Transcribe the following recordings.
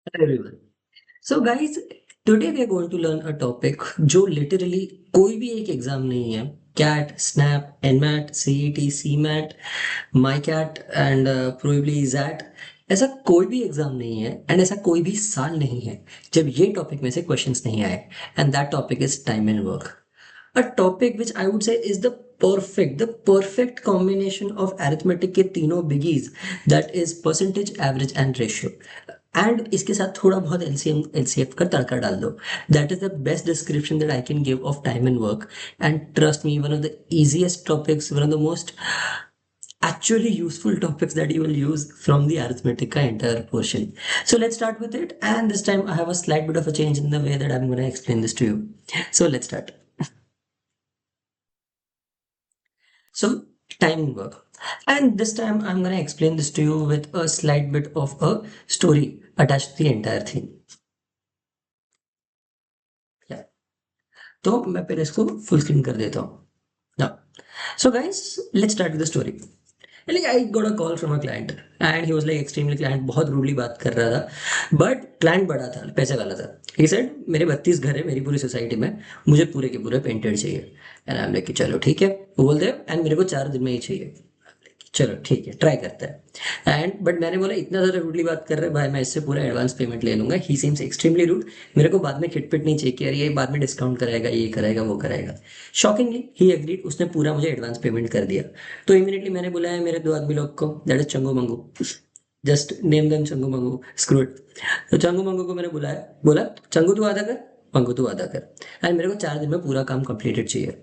Hello everyone. So guys, today we are going to learn a topic जो literally कोई भी एक exam नहीं है. CAT, SNAP, NMAT, CET, CMAT, MICAT and probably XAT. ऐसा कोई भी एग्जाम नहीं है एंड ऐसा कोई भी साल नहीं है जब ये टॉपिक में से क्वेश्चंस नहीं आए. And that topic is time and work. A topic which I would say is the perfect combination of arithmetic के तीनों बिगीज, that is percentage, average and ratio. And इसके साथ थोड़ा बहुत एलसीएम एलसीएफ का तड़का डाल दो. That is the best description that I can give of time and work. And trust me, one of the easiest topics, one of the most actually useful topics that you will use from the arithmetic entire portion. So let's start with it, and this time I have a slight bit of a change in the way that I'm going to explain this to you. So let's start. So time and work. And this time I'm going to explain this to you with a slight bit of a story attached to the entire thing. Yeah. तो मैं पहले इसको full screen कर देता हूँ. Now, so guys, let's start with the story. Like I got a call from a client and he was like extremely client, बहुत rudely बात कर रहा था. बट क्लाइंट बड़ा था, पैसे वाला था. He said मेरे 32 घर है मेरी पूरी सोसाइटी में, मुझे पूरे के पूरे पेंटेड चाहिए. एंड आई एम लाइक चलो ठीक है, वो बोलते हैं एंड मेरे को 4 दिन में ही चाहिए. चलो ठीक है, ट्राई करते हैं. एंड बट मैंने बोला इतना ज़्यादा रूडली बात कर रहे हैं भाई, मैं इससे पूरा एडवांस पेमेंट ले लूंगा. He seems extremely rude. मेरे को बाद में खिटपिट नहीं चाहिए कि यार ये बाद में डिस्काउंट कराएगा, ये कराएगा, वो कराएगा. शॉकिंगली ही एग्रीड, उसने पूरा मुझे एडवांस पेमेंट कर दिया. तो इमीडिएटली मैंने बुलाया मेरे 2 आदमी लोग को, that is Changu Mangu. Just name them Changu Mangu, screw it. तो चंगू मंगू को मैंने बुलाया, बोला चंगू तू आधा कर, मंगू तू आधा कर. एंड मेरे को 4 दिन में पूरा काम कंप्लीटेड चाहिए.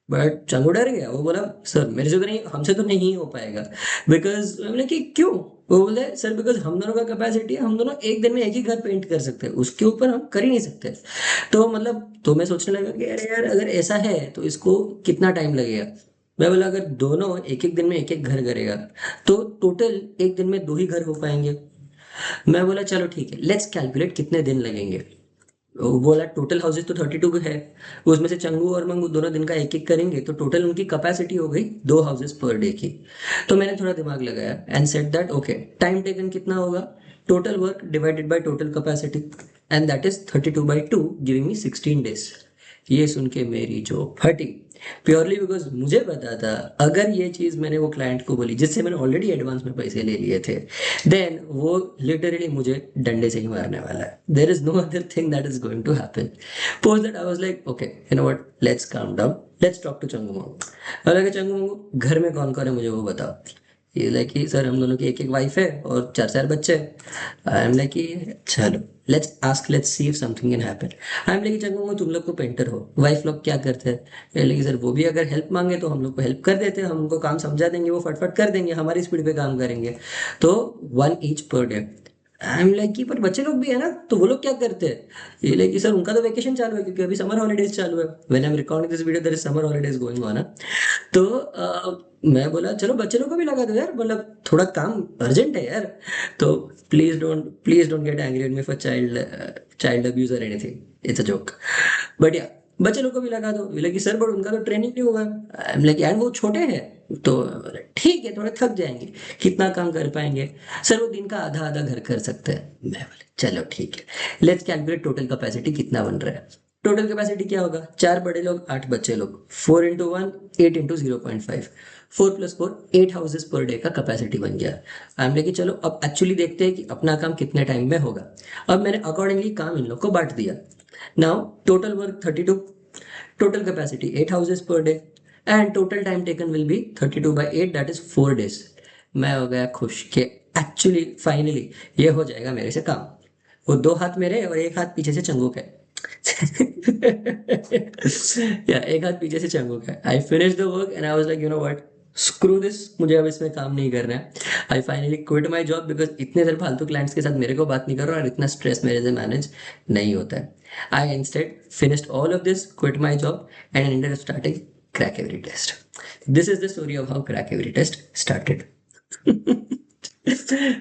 बट चंगू डर गया, वो बोला सर मेरे से तो नहीं, हमसे तो नहीं हो पाएगा. बिकॉज मैंने कि क्यों. वो बोले सर बिकॉज हम दोनों का कैपेसिटी है, हम दोनों एक दिन में एक ही घर पेंट कर सकते हैं, उसके ऊपर हम कर ही नहीं सकते. तो मतलब तो मैं सोचने लगा कि अरे यार अगर ऐसा है तो इसको कितना टाइम लगेगा. मैं बोला अगर दोनों एक एक दिन में एक एक घर करेगा तो टोटल एक दिन में 2 ही घर हो पाएंगे. मैं बोला चलो ठीक है, लेट्स कैलकुलेट कितने दिन लगेंगे. वो बोला टोटल हाउसेज तो 32 है, उसमें से चंगू और मंगू दोनों दिन का एक एक करेंगे तो टोटल उनकी कैपेसिटी हो गई 2 हाउसेज पर डे की. तो मैंने थोड़ा दिमाग लगाया and said that okay, time taken कितना होगा, total work divided by total capacity, and that is 32/2 giving me 16 days. ये सुन के मेरी जो फटी, प्योरली बिकॉज मुझे पता था अगर ये चीज मैंने वो क्लाइंट को बोली जिससे मैंने ऑलरेडी एडवांस में पैसे ले लिए थे, देन वो लिटरली मुझे डंडे से ही मारने वाला है. There is no other thing that is going to happen. Post that I was like okay you know what, let's calm down, let's talk to Changu Mangu. हालांकि चंगू मंगू घर में कौन कौन है मुझे वो बताओ. ये लाइक कि सर हम दोनों की एक एक वाइफ है और 4 4 बच्चे. आई एम लाइक कि चलो let's ask, let's see if something can happen. I am like Changu तुम लोग को पेंटर हो, वाइफ लोग क्या करते हैं. लेकिन सर वो भी अगर हेल्प मांगे तो हम लोग को हेल्प कर देते हैं, हम उनको काम समझा देंगे, वो फटफट कर देंगे, हमारी स्पीड पे काम करेंगे. तो 1 each per day. I am like कि पर बच्चे लोग भी है ना, तो वो लोग क्या करते हैं. ये लाइक कि सर उनका तो वेकेशन चालू है क्योंकि अभी समर हॉलीडेज चालू है. When I am recording this video there is summer holidays going on. तो मैं बोला चलो बच्चे लोग को भी लगा दो यार, मतलब थोड़ा काम अर्जेंट है यार. तो please don't get angry with me for child abuse और anything, it's a joke. But yeah बच्चे लोग को भी लगा दो. बोले कि सर बट उनका तो ट्रेनिंग नहीं होगा. आई एम लाइक यार वो छोटे हैं. तो बोले, ठीक है थोड़े थक जाएंगे, कितना काम कर पाएंगे. सर वो दिन का आधा आधा घर कर सकते हैं. मैं बोले चलो ठीक है, लेट्स कैलकुलेट टोटल कैपेसिटी कितना बन रहा है. टोटल कैपेसिटी क्या होगा, 4 बड़े लोग 8 बच्चे लोग, 4 into 1 8 into 0.5, 4 + 4 8 houses per day का कैपेसिटी बन गया. आई एम लेके चलो अब एक्चुअली देखते हैं कि अपना काम कितने टाइम में होगा. अब मैंने अकॉर्डिंगली काम इन लोग को बांट दिया. Now total work 32, total capacity 8 houses per day, and total time taken will be 32/8, that is 4 days. मैं हो गया खुश कि एक्चुअली फाइनली ये हो जाएगा मेरे से काम. वो 2 हाथ मेरे और एक हाथ पीछे से चंगू का. या एक हाथ पीछे से चंगू का. I finish the work and I was like you know what, screw this, मुझे अब इसमें काम नहीं करना है. I finally quit my job because इतने सारे फालतू क्लाइंट्स के साथ मेरे को बात नहीं कर रहा और इतना स्ट्रेस मेरे से मैनेज नहीं होता है. I instead finished all of this, quit my job and ended up starting crack every test. This is the story of how crack every test started.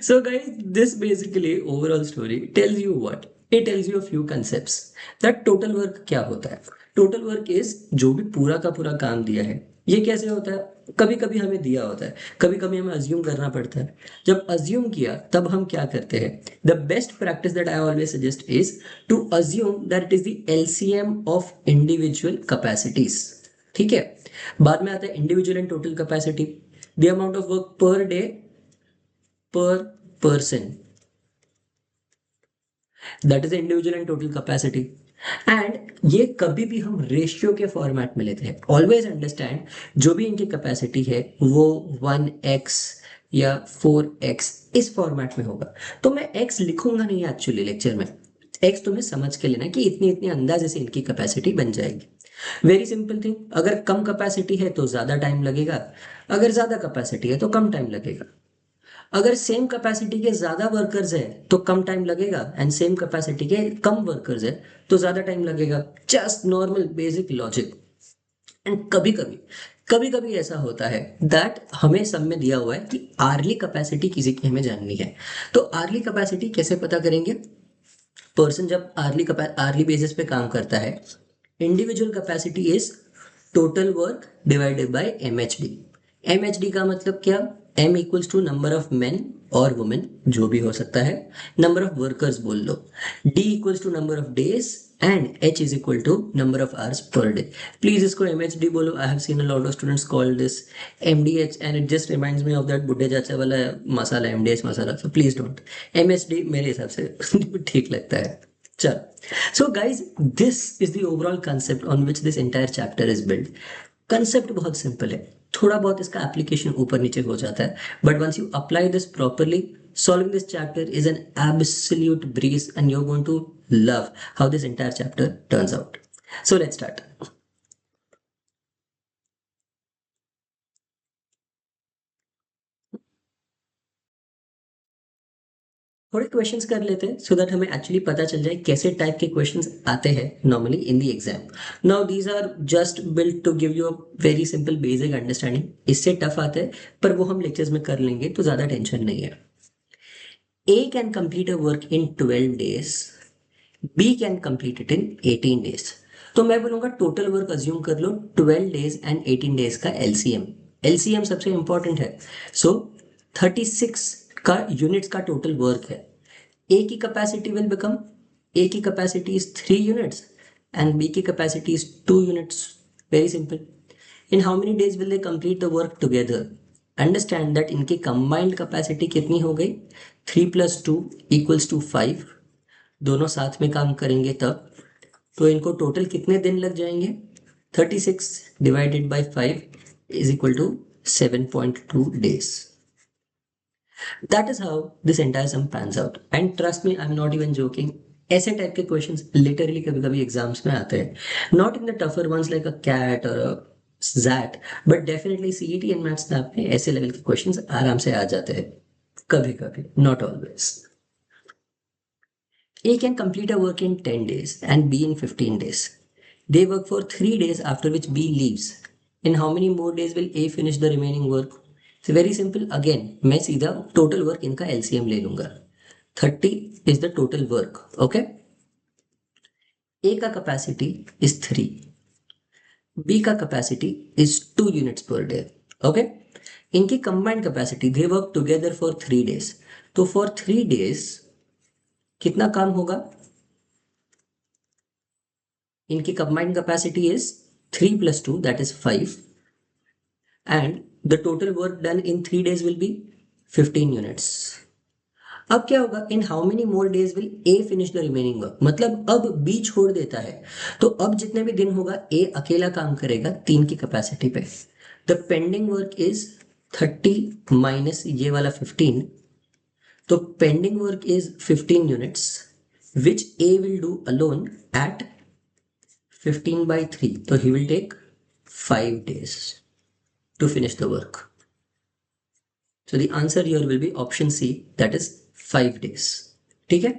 So guys, this basically overall story tells you what, it tells you a few concepts that total work क्या होता है. total work is जो भी पूरा का पूरा काम दिया है, ये कैसे होता है. कभी कभी हमें दिया होता है, कभी कभी हमें अज्यूम करना पड़ता है। जब अज्यूम किया तब हम क्या करते हैं? The best practice that I always suggest is to assume that it is the LCM of individual capacities. ठीक है, बाद में आता है individual and total capacity, the amount of work per day per person, that is individual and total capacity. And ये कभी भी हम रेशियो के फॉर्मेट में लेते हैं। ऑलवेज अंडरस्टैंड, जो भी इनकी कैपेसिटी है वो 1x या 4x इस फॉर्मेट में होगा। तो मैं x लिखूंगा नहीं एक्चुअली लेक्चर में, x तुम्हें समझ के लेना कि इतनी इतनी अंदाजे से इनकी कैपेसिटी बन जाएगी। वेरी सिंपल थिंग, अगर कम कैपेसिटी है तो ज्यादा टाइम लगेगा, अगर ज्यादा कैपेसिटी है तो कम टाइम लगेगा। अगर सेम कैपेसिटी के ज्यादा वर्कर्स है तो कम टाइम लगेगा, एंड सेम कैपेसिटी के कम वर्कर्स है तो ज्यादा टाइम लगेगा। Just normal basic logic. And कभी कभी ऐसा होता है दैट हमें सब में दिया हुआ है कि आर्ली कैपेसिटी किसी की हमें जाननी है। तो आर्ली कैपेसिटी कैसे पता करेंगे? पर्सन जब आर्ली बेसिस पे काम करता है, individual capacity is total work divided by MHD. MHD का मतलब क्या? M equals to number of men और वुमेन, जो भी हो सकता है, नंबर ऑफ वर्कर्स बोल लो। D equals to number of days and H is equal to number of hours per day. Please इसको एमएचडी बोलो। I have seen a lot of students call this MDH and it just reminds me of that बुड्ढे चाचा वाला मसाला, एमडीएच मसाला। So please don't, MHD मेरे हिसाब से ठीक लगता है। चल, so guys this is the overall concept on which this entire chapter is build. Concept बहुत सिंपल है, थोड़ा बहुत इसका एप्लीकेशन ऊपर नीचे हो जाता है, but once you apply this properly, solving this chapter is an absolute breeze and you're going to love how this entire chapter turns out. So let's start. थोड़े क्वेश्चंस कर लेते हैं सो दैट हमें एक्चुअली पता चल जाए कैसे type के क्वेश्चंस आते हैं normally in the exam. Now these are just built to give you a very simple basic understanding. इससे टफ आते हैं पर वो हम लेक्चर्स में कर लेंगे, तो ज्यादा टेंशन नहीं है। A can complete a work in 12 days, B can complete it in 18 days. तो मैं बोलूंगा टोटल वर्क अज्यूम कर लो 12 डेज एंड 18 डेज का एलसीएम। एलसीएम सबसे इंपॉर्टेंट है। सो 36 का यूनिट्स का टोटल वर्क है। ए की कैपेसिटी विल बिकम, ए की capacity is 3 units and B की capacity is 2 units. Very simple. In how many days will they complete the work together? Understand that इनकी combined capacity कितनी हो गई? 3 + 2 = 5। दोनों साथ में काम करेंगे तब, तो इनको टोटल कितने दिन लग जाएंगे? 36 divided by 5 is equal to 7.2 days. That is how this entire sum pans out. And trust me, I'm not even joking. ऐसे टाइप के क्वेश्चंस लिटरली कभी कभी एग्जाम्स में आते हैं, not in the tougher ones like a CAT और XAT, but definitely CET and maths में ऐसे लेवल के क्वेश्चंस आराम से आ जाते हैं कभी कभी, not always. A can complete a work in 10 days and B in 15 days. They work for 3 days after which B leaves. In how many more days will A finish the remaining work? So very simple. Again, मैं सीधा total work इनका LCM ले लूंगा। 30 is the total work. Okay? A का capacity is 3. B का capacity is 2 units per day. Okay? इनकी combined capacity, they work together for 3 days. तो for 3 days कितना काम होगा? इनकी combined capacity is 3 + 2, that is 5, and the total work done in 3 days will be 15 units. अब क्या होगा? इन how many more days will A finish the remaining work? मतलब अब बी छोड़ देता है, तो अब जितने भी दिन होगा ए अकेला काम करेगा 3 की कैपेसिटी पे। The pending work is 30 minus ये वाला 15, तो pending work is 15 units which A will do alone at 15/3. So he will take 5 days to finish the work. So the answer here will be option C, that is 5 days. ठीक है?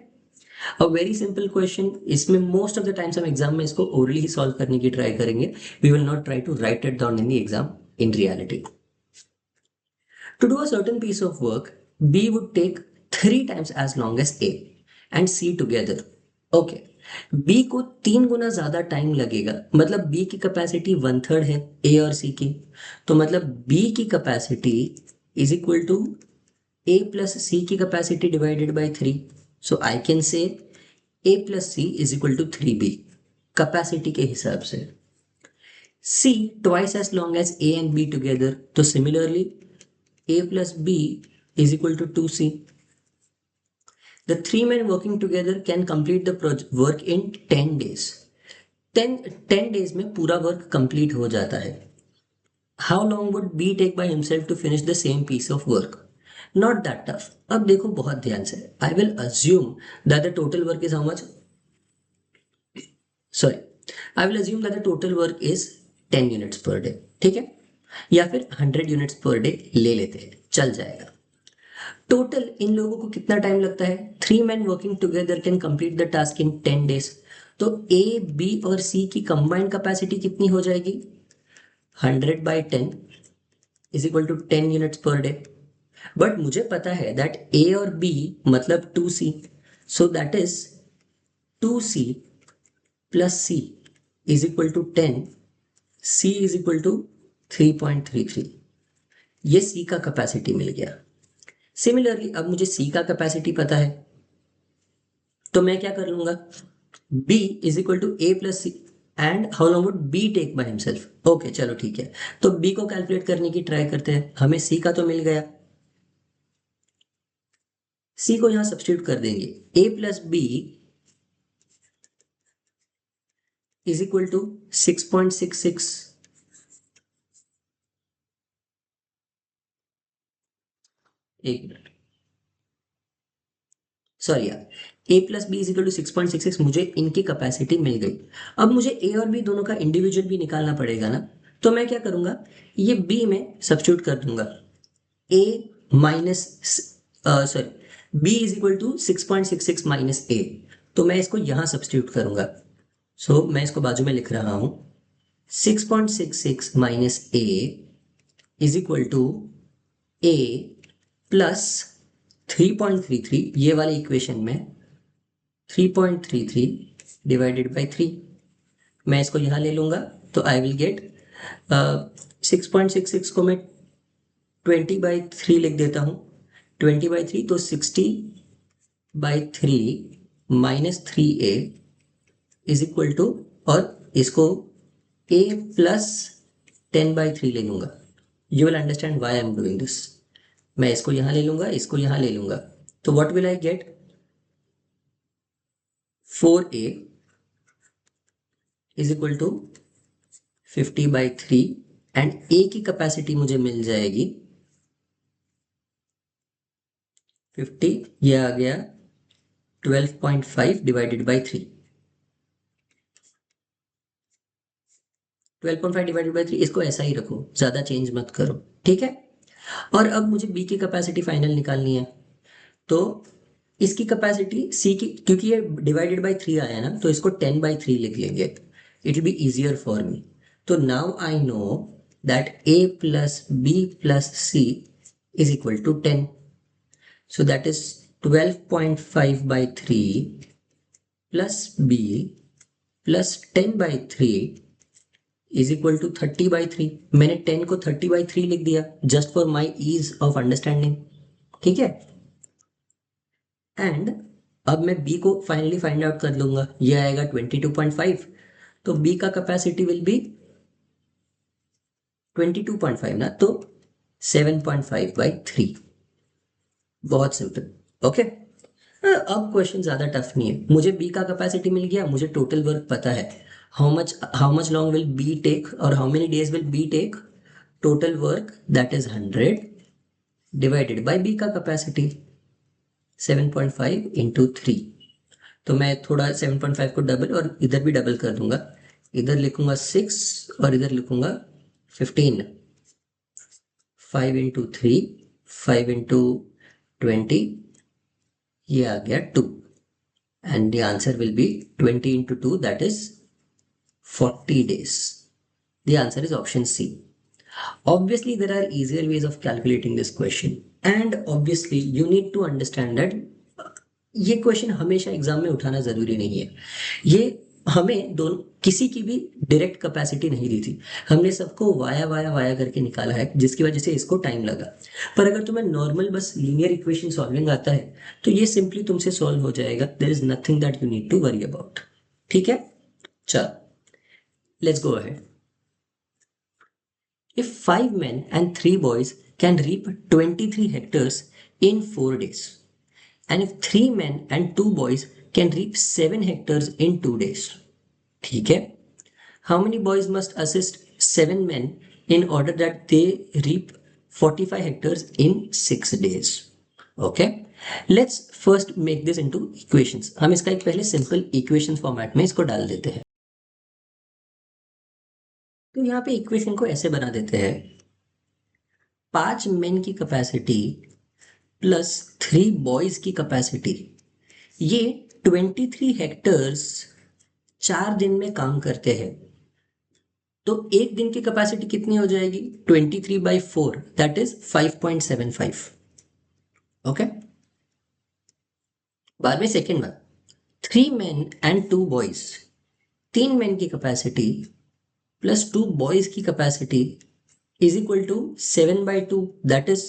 A very simple question. इसमें most of the times हम exam में इसको orally ही solve करने की try करेंगे. We will not try to write it down in the exam in reality. To do a certain piece of work, B would take 3 times as long as A and C together. Okay. B को 3 गुना ज्यादा time लगेगा, मतलब B की capacity 1/3 है ए और सी की, तो मतलब बी की capacity is equal to A plus C की capacity divided by 3। So I can say A plus C is equal to 3b capacity के हिसाब से। C twice as long as A and B together, तो similarly a plus b is equal to 2c. The three men working together can complete the work in 10 days. 10 days में पूरा work complete हो जाता है। How long would B take by himself to finish the same piece of work? Not that tough. अब देखो बहुत ध्यान से, I will assume that the total work is how much? Sorry, I will assume that the total work is 10 units per day. ठीक है, या फिर 100 units per day ले लेते हैं, चल जाएगा। टोटल इन लोगों को कितना टाइम लगता है? 3 men working together can complete the task in 10 days। तो ए बी और सी की कंबाइंड कैपेसिटी कितनी हो जाएगी? 100/10 is equal to 10 units per day. But मुझे पता है दैट ए और बी मतलब 2c, so that is 2c plus C is equal to 10, C is equal to 3.33। ये सी का कैपेसिटी मिल गया। सिमिलरली अब मुझे सी का कैपेसिटी पता है, तो मैं क्या कर लूंगा? b is equal to A plus C and how long would b take by himself. Okay चलो ठीक है, तो b को कैलकुलेट करने की ट्राई करते हैं। हमें c का तो मिल गया, c को यहां सब्स्टिट्यूट कर देंगे। a plus B is equal to 6.66। एक मिनट, सॉरी यार, a plus B is equal to 6.66। मुझे इनकी कैपेसिटी मिल गई। अब मुझे a और b दोनों का इंडिविजुअल भी निकालना पड़ेगा ना, तो मैं क्या करूंगा? ये b में सब्स्टिट्यूट कर दूंगा। a minus sorry b is equal to 6.66 minus a, तो मैं इसको यहां सब्स्टिट्यूट करूंगा। सो मैं इसको बाजू में लिख रहा हूं, 6.66 minus a is equal to a plus 3.33, ये वाले इक्वेशन में 3.33 डिवाइडेड बाई 3। मैं इसको यहां ले लूंगा, तो आई विल गेट 6.66 को मैं 20/3 लिख देता हूँ। 20/3 तो 60/3 minus 3a is equal to, और इसको a प्लस 10/3 ले लूंगा। You will understand why I am doing this. मैं इसको यहां ले लूंगा, इसको यहां ले लूंगा, तो what will I get? 4a is equal to 50/3 and a की कैपेसिटी मुझे मिल जाएगी 50, ये आ गया 12.5 डिवाइडेड बाई 3। 12.5 डिवाइडेड बाई 3, इसको ऐसा ही रखो, ज्यादा चेंज मत करो, ठीक है। और अब मुझे बी की कैपेसिटी फाइनल निकालनी है, तो इसकी कैपेसिटी सी की, क्योंकि ये डिवाइडेड बाई 3 आया ना, तो इसको 10/3 लिख लेंगे, it will be easier for me. तो now I know that a plus B plus C is equal to 10, so that is 12.5/3 plus b plus 10/3 is equal to 30/3। मैंने 10 को 30/3 लिख दिया just for my ease of understanding, ठीक है। And अब मैं b को फाइनली फाइंड आउट कर लूंगा, ये आएगा 22.5, तो b का कैपेसिटी विल बी 22.5 ना, तो 7.5/3। बहुत सिंपल, ओके। अब क्वेश्चन ज्यादा टफ नहीं है, मुझे बी का कैपेसिटी मिल गया, मुझे टोटल वर्क पता है। How much long will be take और how many days will be take? Total work that is 100 divided by B का कैपेसिटी 7.5 इंटू 3। तो मैं थोड़ा 7.5 को डबल और इधर भी डबल कर दूंगा, इधर लिखूंगा 6 और इधर लिखूंगा 15। 5 इंटू 3, 5 इंटू 20, ये आ गया 2, and the answer will be 20 into 2, that is 40 days. The answer is option C. Obviously there are easier ways of calculating this question, and obviously you need to understand that ये question हमेशा exam में उठाना जरूरी नहीं है। ये हमें दोनों किसी की भी डायरेक्ट कैपेसिटी नहीं दी थी, हमने सबको वाया वाया वाया करके निकाला है, जिसकी वजह से इसको टाइम लगा। पर अगर तुम्हें नॉर्मल बस लीनियर इक्वेशन सॉल्विंग आता है तो ये सिंपली तुमसे सॉल्व हो जाएगा। There is nothing that you need to worry about. ठीक है, चल let's go ahead. If 5 men and 3 boys can reap 23 hectares in 4 days, and if 3 men and 2 boys can reap 7 hectares in 2 days, ठीक है, how many boys must assist 7 men in order that they reap 45 hectares in 6 days? Okay, let's first make this into equations. हम इसका एक पहले simple equation format में इसको डाल देते हैं। तो यहाँ पे इक्वेशन को ऐसे बना देते हैं, 5 मेन की कैपेसिटी प्लस 3 बॉयज की कैपेसिटी, ये 23 हेक्टर्स 4 दिन में काम करते हैं। तो एक दिन की कैपेसिटी कितनी हो जाएगी, 23/4, दैट इज 5.75। ओके, बाद में सेकेंड बार, 3 men and 2 boys, 3 men की कैपेसिटी प्लस 2 boys की capacity is equal to 7/2, that is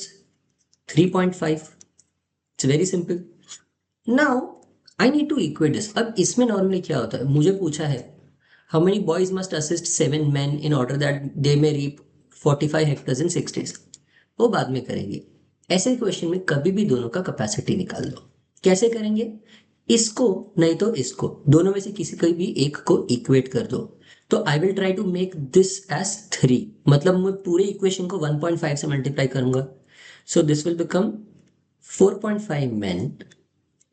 3.5। It's very simple. Now I need to equate this. अब इसमें नॉर्मली क्या होता है, मुझे पूछा है how many boys must assist 7 men in order that they may reap 45 hectares in 6 days, वो बाद में करेंगे। ऐसे क्वेश्चन में कभी भी दोनों का कैपेसिटी निकाल दो। कैसे करेंगे, इसको नहीं तो इसको, दोनों में से किसी कोई भी एक को इक्वेट कर दो। तो I will try to make this as 3, मतलब मैं पूरे इक्वेशन को 1.5 से मल्टीप्लाई करूंगा। So this will become 4.5 men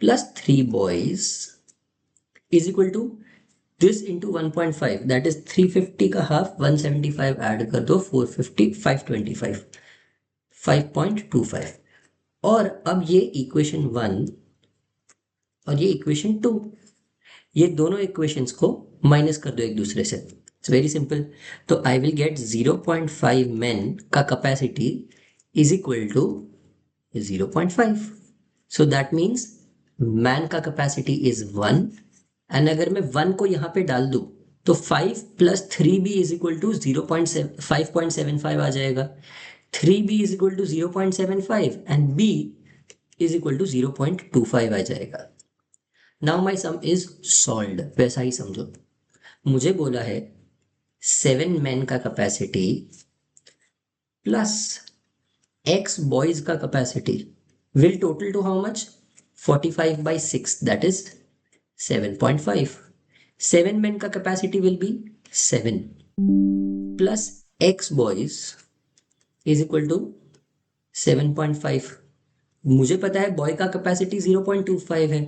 plus 3 boys is equal to this into 1.5, that is 350 का हाफ, 175 ऐड कर दो, 450, 525, 5.25। और अब ये इक्वेशन 1 और ये इक्वेशन 2, ये दोनों इक्वेशंस को माइनस कर दो एक दूसरे से। It's very simple. तो आई विल गेट 0.5 men का capacity is equal to 0.5। So that means man का कैपेसिटी इज 1, एंड अगर मैं 1 को यहाँ पे डाल दूं तो 5 + 3b इज इक्वल टू 5.75 आ जाएगा। 3b is equal to 0.75 and b is equal to 0.25 आ जाएगा। Now my sum is solved. वैसा ही समझो, मुझे बोला है 7 men का कैपेसिटी प्लस x बॉयज का capacity will total to how much, 45/6, that is 7.5। 7 men का capacity will be 7 plus x boys is equal to 7.5। मुझे पता है बॉय का कैपेसिटी 0.25 है,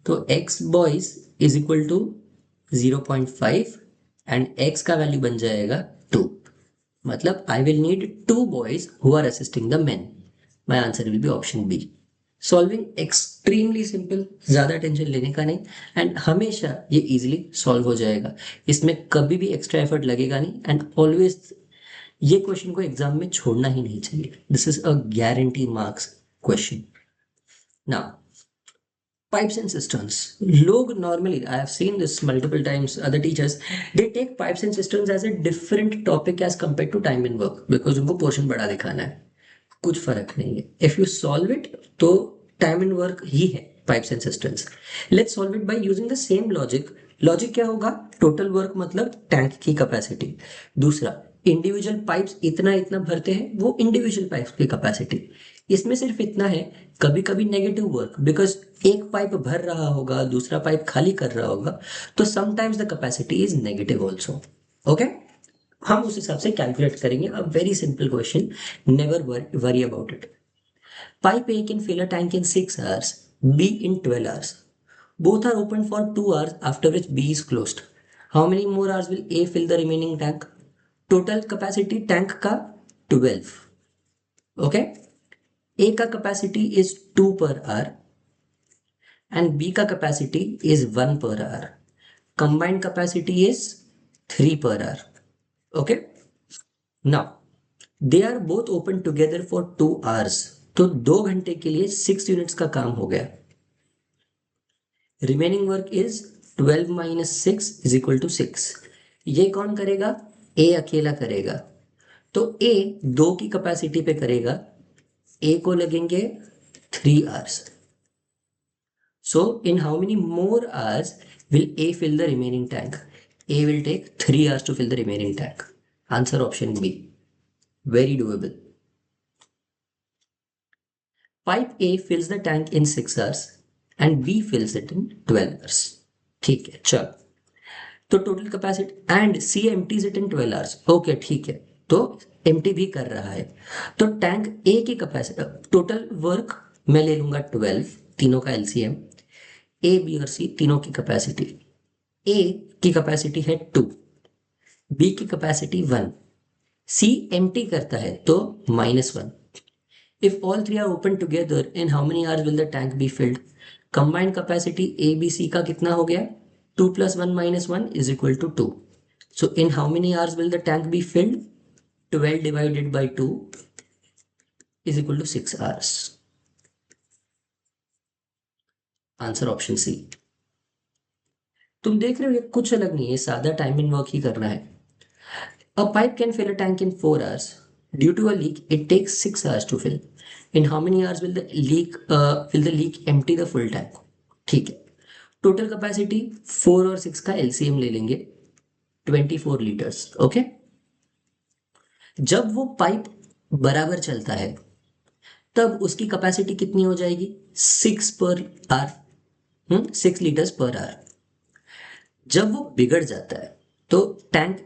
तो x boys is equal to 0.5 and x का value बन जाएगा 2। मतलब I will need 2 boys who are assisting the men। My answer will be option B। Solving extremely simple, ज़्यादा टेंशन लेने का नहीं, एंड हमेशा ये इजीली सॉल्व हो जाएगा। इसमें कभी भी एक्स्ट्रा एफर्ट लगेगा नहीं, एंड ऑलवेज ये क्वेश्चन को एग्जाम में छोड़ना ही नहीं चाहिए। This is a guarantee marks question. Now pipes and cisterns, log normally, I have seen this multiple times, other teachers they take pipes and cisterns as a different topic as compared to time and work, because उनको portion बड़ा दिखाना है। कुछ फर्क नहीं है, if you solve it तो time and work ही है pipes and systems. Let's solve it by using the same logic. Logic क्या होगा, टोटल वर्क मतलब टैंक की कैपेसिटी, दूसरा इंडिविजुअल पाइप्स इतना इतना भरते हैं, वो इंडिविजुअल पाइप्स की कैपेसिटी। इसमें सिर्फ इतना है, कभी कभी नेगेटिव वर्क, बिकॉज एक पाइप भर रहा होगा दूसरा पाइप खाली कर रहा होगा, तो sometimes the capacity is negative also. Okay, हम उस हिसाब से कैलकुलेट करेंगे। A very simple question, never worry about it. Pipe A can fill a tank in 6 hours, B in 12 hours. Both are open for 2 hours, after which B is closed. How many more hours will A fill the remaining tank? Total capacity tank का 12. Okay? A का capacity is 2 per hour and B का capacity is 1 per hour. Combined capacity is 3 per hour. Okay? Now, they are both open together for 2 hours. तो 2 घंटे के लिए 6 units का काम हो गया। Remaining work is 12 minus 6 is equal to 6। ये कौन करेगा? ए अकेला करेगा। तो ए 2 की कैपेसिटी पे करेगा, ए को लगेंगे 3 hours. So in how many more hours will A fill the remaining tank? A will take 3 hours to fill the remaining tank. Answer option B. Very doable. Pipe A fills the tank in 6 hours and B fills it in 12 hours. ठीक है, चल। तो total capacity and C empties it in 12 hours. Okay, ठीक है। तो empty भी कर रहा है। तो टैंक ए की कैपेसिटी, टोटल वर्क मैं ले लूंगा 12, तीनों का एलसीएम। ए बी और सी तीनों की कैपेसिटी, ए की कैपेसिटी है 2, बी की कैपेसिटी 1, सी एम्प्टी करता है तो -1। If all three are open together in how many hours will the tank be filled? Combined capacity A B C का कितना हो गया? 2 + 1 - 1 is equal to 2। So in how many hours will the tank be filled? 12 divided by 2 is equal to 6 hours. Answer option C. तुम देख रहे हो ये कुछ अलग नहीं है, सादा टाइम इन वर्क ही करना है। A pipe can fill a tank in 4 hours. Due to a leak, it takes 6 hours to fill. In how many hours will the leak empty the full tank? ठीक है। Total capacity 4 और 6 का LCM ले लेंगे, 24 litres. Okay. जब वो pipe बराबर चलता है तब उसकी कैपेसिटी कितनी हो जाएगी? 6 per hour, 6 litres per hour. जब वो बिगड़ जाता है तो टैंक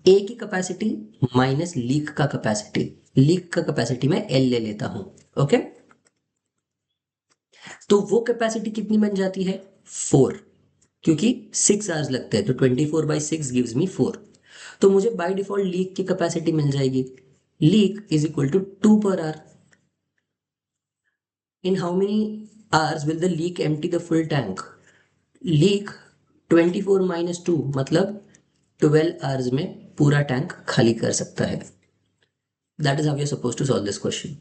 ए की कैपेसिटी माइनस लीक का कैपेसिटी, लीक का कैपेसिटी मैं एल ले लेता हूं। ओके। तो वो कैपेसिटी कितनी बन जाती है? 4, क्योंकि 6 आवर्स लगते हैं तो 24/6 गिव्स मी 4। तो मुझे बाय डिफॉल्ट लीक की कैपेसिटी मिल जाएगी, leak is equal to 2 per hour. In how many hours will the leak empty the full tank? Leak 24 - 2 मतलब 12 आवर्स में पूरा टैंक खाली कर सकता है। That is how you are suppose to solve this question.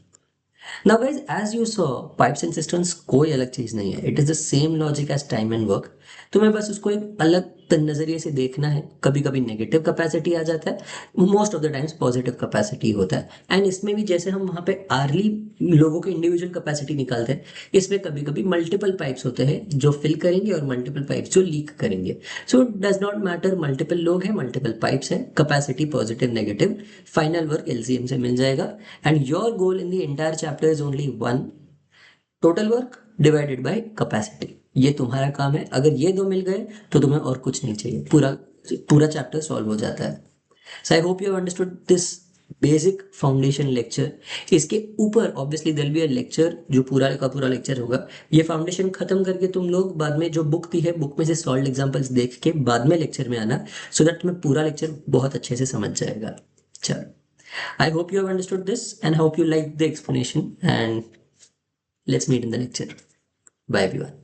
Now guys, as you saw, pipes and systems कोई अलग चीज नहीं है, it is the same logic as time and work. तुम्हें बस उसको एक अलग नजरिए से देखना है। कभी कभी नेगेटिव कैपेसिटी आ जाता है, most of the times positive capacity होता है। एंड इसमें भी जैसे हम वहाँ पे आर्ली लोगों की इंडिविजुअल कैपेसिटी निकालते हैं, इसमें कभी कभी मल्टीपल पाइप्स होते हैं जो फिल करेंगे और मल्टीपल पाइप्स जो लीक करेंगे। So does not matter, multiple लोग हैं, मल्टीपल पाइप्स हैं, capacity positive negative, final work LCM से मिल जाएगा। And your goal in the entire chapter is only one, total work divided bye capacity. ये तुम्हारा काम है। अगर ये दो मिल गए तो तुम्हें और कुछ नहीं चाहिए, पूरा पूरा चैप्टर सॉल्व हो जाता है। So I hope you have understood this basic foundation lecture. इसके ऊपर obviously there be a lecture जो पूरा का पूरा लेक्चर होगा। ये फाउंडेशन खत्म करके तुम लोग बाद में जो बुक दी है, बुक में से सॉल्व एग्जांपल्स देख के बाद में लेक्चर में आना, सो दैट तुम्हें पूरा लेक्चर बहुत अच्छे से समझ जाएगा। चलो, I hope you have understood this and hope you like the explanation, and let's meet in the lecture. Bye everyone.